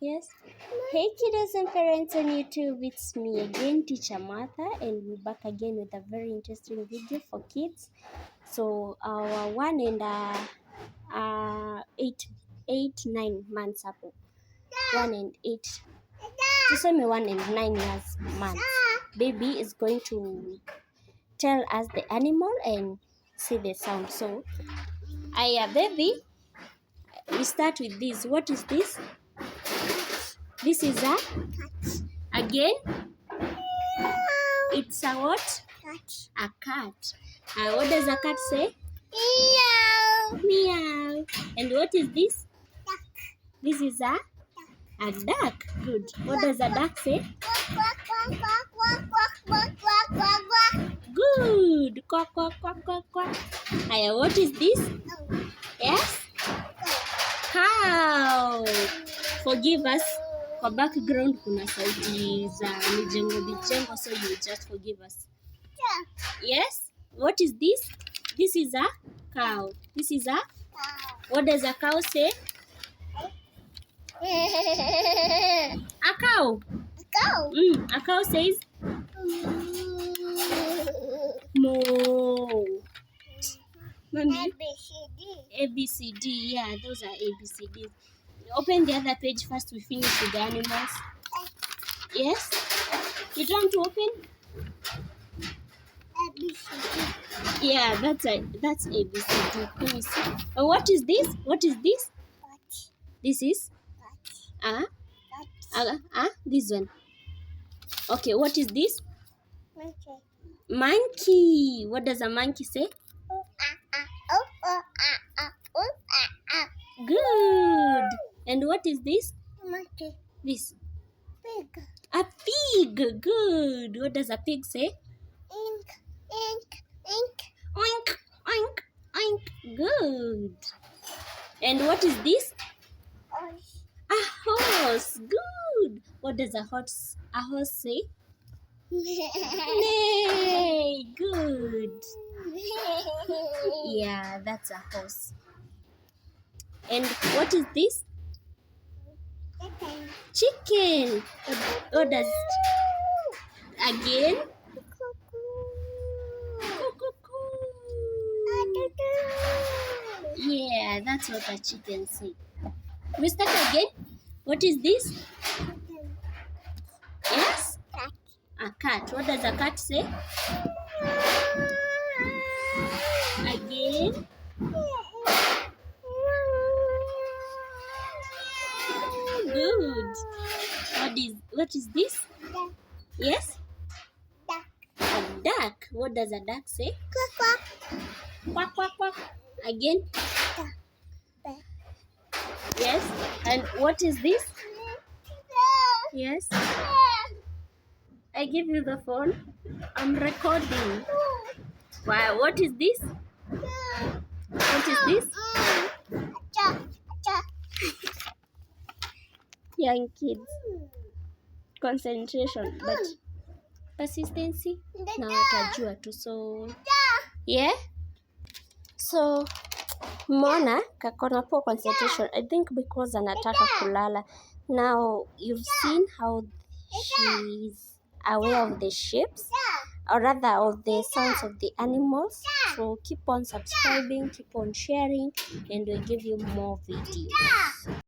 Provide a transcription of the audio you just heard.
Yes. Hey kiddos and parents on YouTube, it's me again, Teacher Martha, and we're back again with a very interesting video for kids. So our 9 months up, 1 and 8, tuseme 1 and 9 years months, baby is going to tell us the animal and say the sound. So, baby, we start with this. What is this? This is again. It's a what? Cat. A cat. What does a cat say? Meow. Meow. And what is this? Duck. This is a duck. Good. What does a duck say? Quack, quack, quack, quack, quack, quack, quack, quack. Good. Quack, quack, quack, quack, quack. What is this? No. Yes? Cow. Forgive us. Kwa background kuna sauti za mijengo, so you just forgive us. Yes? What is this? This is a cow. This is a What does a cow say? A cow. Go. A cow says moo. Mommy? A, B, C, D. Yeah, those are A, B, C, D. Open the other page first. We finish with the animals. Yes? You don't want to open? Yeah, that's A, B, C, D. Let me see. And what is this? What is this? This is this one. Okay, what is this? Monkey. What does a monkey say? Good. And what is this? Monkey. This. Pig. A pig. Good. What does a pig say? Ink, ink, ink. Oink, oink, oink. Good. And what is this? Horse. A horse. Good. What does a horse say? Neigh. Good. Yeah, that's a horse. And what is this? Chicken. What does again? Yeah, that's what a chicken says. We start again. What is this? Yes? Cat. A cat. What does a cat say? Again. Good. What is this? Duck. Yes? Duck. A duck. What does a duck say? Quack, quack. Quack, quack, quack. Again. Duck. Yes. And what is this? Yes. I give you the phone. I'm recording. Wow. What is this? What is this? Young kids. Concentration. But persistency. Na watajua tu. So yeah. So Mona kakona poor concentration. I think because anataka kulala. Now you've seen how she's aware of the shapes, or rather of the sounds of the animals. So keep on subscribing, keep on sharing, and we'll give you more videos.